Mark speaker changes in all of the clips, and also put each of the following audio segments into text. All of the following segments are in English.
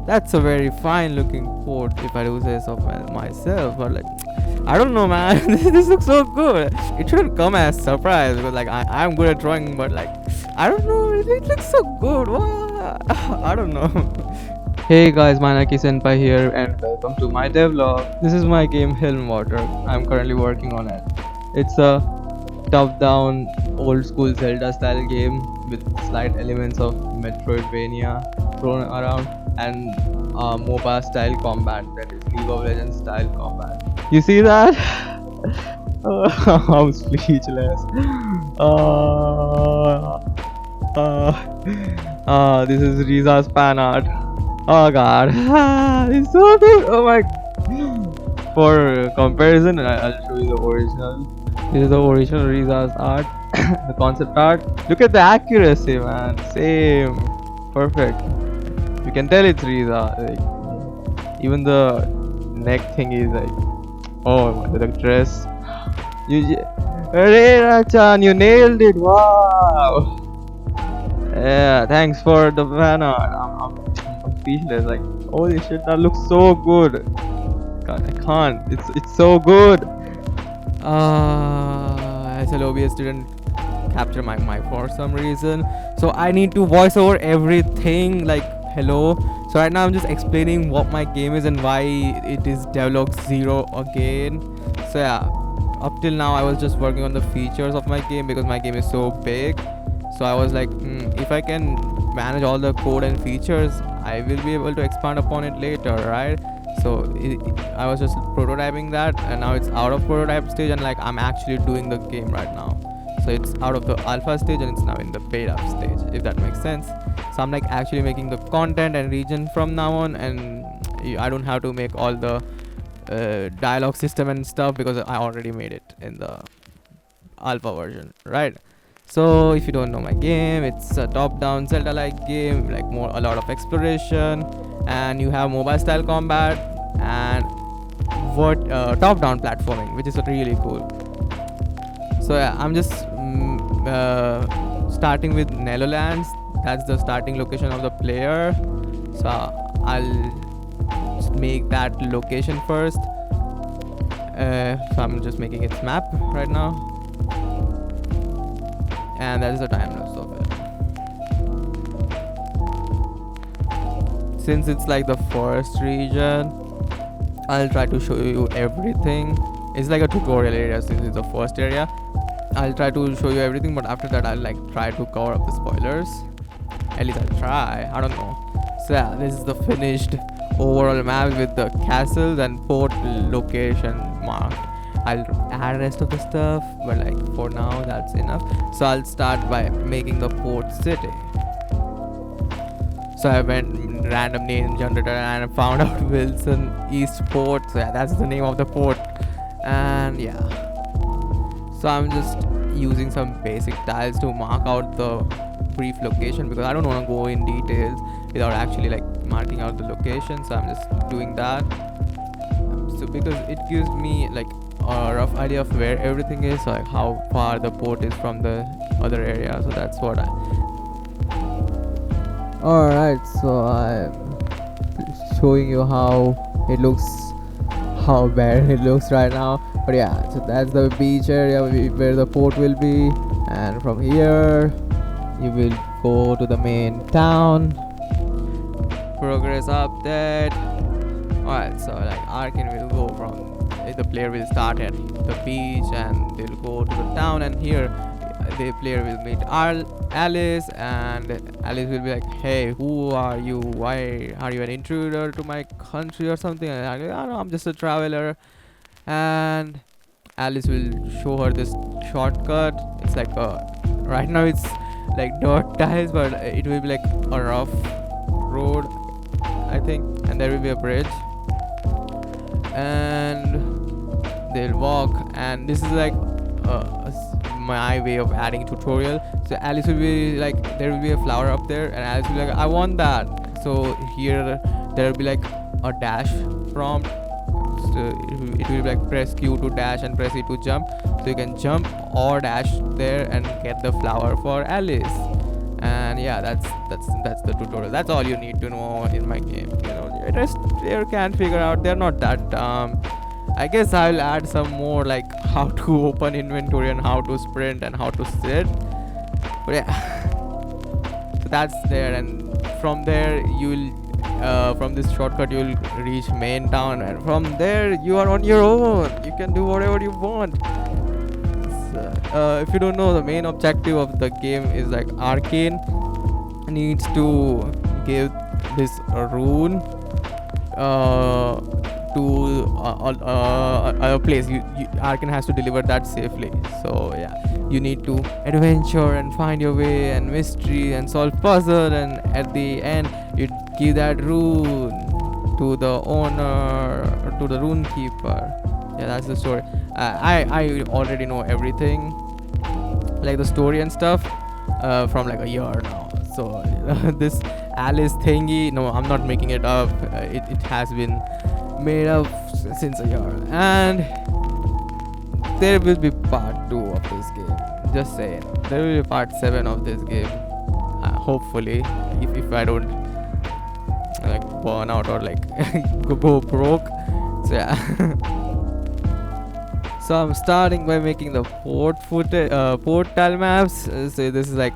Speaker 1: That's a very fine looking port, if I do say so myself. But like, I don't know, man. This looks so good. It shouldn't come as surprise because like I'm good at drawing, but like I don't know. It looks so good. What? I don't know. Hey guys, Manaki Senpai here, and welcome to my devlog. This is my game Heilmwater. I'm currently working on it. It's a top-down, old-school Zelda-style game with slight elements of Metroidvania thrown around and MOBA-style combat, that is League of Legends style combat. You see that? I'm speechless. This is Riza's fan art. Oh god, it's so good. Oh my. For comparison, I'll show you the original. This is the original Riza's art, the concept art. Look at the accuracy, man. Same, perfect. You can tell it's Riza. Like, even the neck thing is like, oh, the dress. Reina-chan, you nailed it! Wow. Yeah, thanks for the fan art. I'm speechless. Like, holy shit, that looks so good. I can't. It's so good. SLOBS didn't capture my mic for some reason, so I need to voice over everything. Like, hello. So right now I'm just explaining what my game is and why it is Devlog 0 again. So yeah, up till now I was just working on the features of my game because my game is so big. So I was like, if I can manage all the code and features, I will be able to expand upon it later, right? So I was just prototyping that, and now it's out of prototype stage, and like I'm actually doing the game right now. So it's out of the alpha stage and it's now in the beta stage, if that makes sense. So I'm like actually making the content and region from now on, and I don't have to make all the dialogue system and stuff because I already made it in the alpha version, right? So if you don't know my game, it's a top-down Zelda-like game, like a lot of exploration, and you have mobile style combat and top-down platforming, which is really cool. So yeah, I'm just starting with Nelolands. That's the starting location of the player. So I'll just make that location first. So I'm just making its map right now. And that is the time lapse of it. Since it's like the first region, I'll try to show you everything. It's like a tutorial area since it's the first area. I'll try to show you everything, but after that I'll like try to cover up the spoilers. At least I'll try. I don't know. So yeah, this is the finished overall map with the castles and port location marked. I'll add rest of the stuff, but like for now that's enough. So I'll start by making the port city. So I went random name generator and I found out Wilson East Port. So yeah, that's the name of the port. And yeah, so I'm just using some basic tiles to mark out the brief location because I don't want to go in details without actually like marking out the location. So I'm just doing that. So because it gives me like a rough idea of where everything is, like how far the port is from the other area. So that's what Alright, so I'm showing you how it looks, how bad it looks right now. But yeah, so that's the beach area where the port will be, and from here you will go to the main town. Progress update. Alright, so like Arcane will go from the player will start at the beach and they'll go to the town, and here the player will meet Alice, and Alice will be like, hey, who are you? Why are you an intruder to my country or something? And I'm like, oh, no, I'm just a traveler. And Alice will show her this shortcut. It's like right now it's like dirt tiles, but it will be like a rough road, I think, and there will be a bridge, and they'll walk, and this is like my way of adding tutorial. So Alice will be like, there will be a flower up there, and Alice will be like, I want that. So here there will be like a dash prompt. So it will be like press Q to dash and press E to jump. So you can jump or dash there and get the flower for Alice. And And yeah, that's the tutorial. That's all you need to know in my game. You know, the rest you can figure out. They're not that I guess I'll add some more, like how to open inventory and how to sprint and how to sit. But yeah, so that's there, and from there you'll from this shortcut you'll reach main town, and from there you are on your own. You can do whatever you want. If you don't know, the main objective of the game is like Arcane needs to give this rune to a place. Arcane has to deliver that safely. So yeah, you need to adventure and find your way and mystery and solve puzzle, and at the end you give that rune to the owner or to the rune keeper. Yeah, that's the story. I already know everything, like the story and stuff, from like a year now. So this Alice thingy, no, I'm not making it up. It has been made up since a year, and there will be part 2 of this game. Just saying, there will be part 7 of this game. Hopefully, if I don't like burn out or like go broke. So yeah. So I'm starting by making the port tile maps. So this is like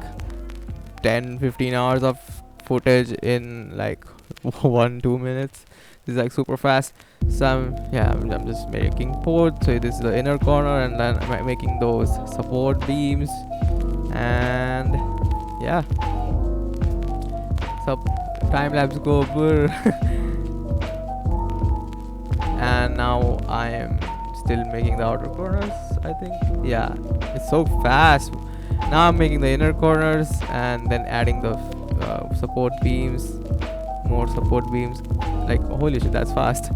Speaker 1: 10-15 hours of footage in like 1-2 minutes. This is like super fast. So I'm just making port. So this is the inner corner, and then I'm making those support beams, and yeah. So time lapse go brr. And now I am still making the outer corners, I think. Yeah, it's so fast. Now I'm making the inner corners and then adding the support beams, more support beams. Like holy shit, that's fast.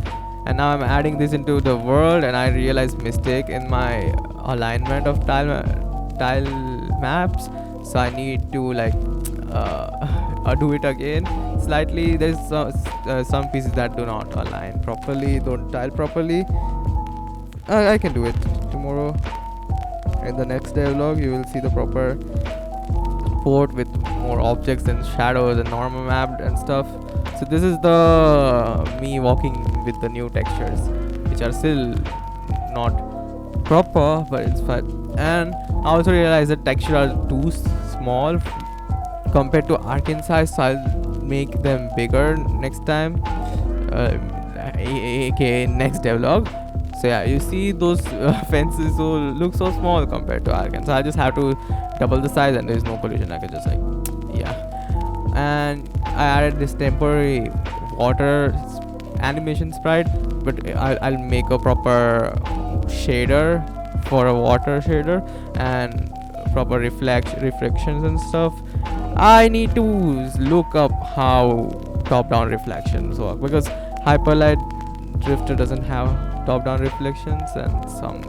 Speaker 1: And now I'm adding this into the world, and I realized mistake in my alignment of tile maps. So I need to like do it again slightly. There's some pieces that do not align properly, don't tile properly. I can do it tomorrow. In the next devlog, you will see the proper port with more objects and shadows and normal map and stuff. So this is the me walking with the new textures, which are still not proper, but it's fun. And I also realized that textures are too small compared to Arcane size, so I'll make them bigger next time, aka next devlog. So yeah, you see those fences look so small compared to Arcane, so I just have to double the size, and there is no collision. I can just like, yeah. And I added this temporary water animation sprite, but I'll make a proper shader for a water shader and proper reflections and stuff. I need to look up how top-down reflections work, because Hyperlight Drifter doesn't have top-down reflections, and some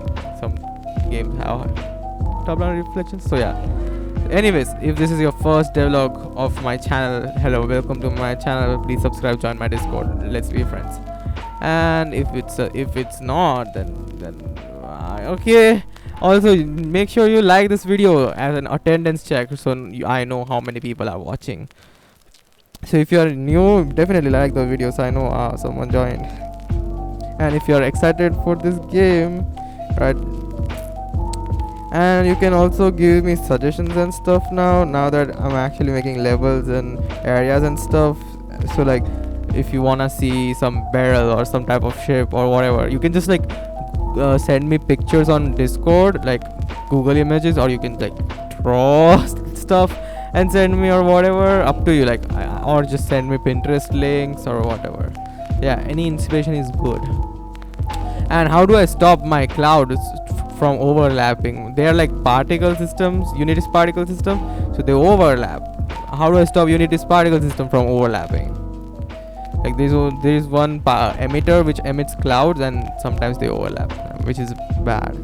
Speaker 1: games have top-down reflections. So yeah. Anyways, if this is your first devlog of my channel, hello, welcome to my channel. Please subscribe, join my Discord. Let's be friends. And if it's not, then okay. Also, make sure you like this video as an attendance check, so I know how many people are watching. So if you are new, definitely like the video, so I know someone joined. And if you are excited for this game, right? And you can also give me suggestions and stuff now that I'm actually making levels and areas and stuff. So like, if you wanna see some barrel or some type of ship or whatever, you can just like send me pictures on Discord, like Google images, or you can like draw stuff and send me, or whatever, up to you, like, or just send me Pinterest links or whatever. Yeah, any inspiration is good. And how do I stop my clouds from overlapping? They are like particle systems, Unity's particle system, so they overlap. How do I stop Unity's particle system from overlapping? Like there is one emitter which emits clouds, and sometimes they overlap, which is bad.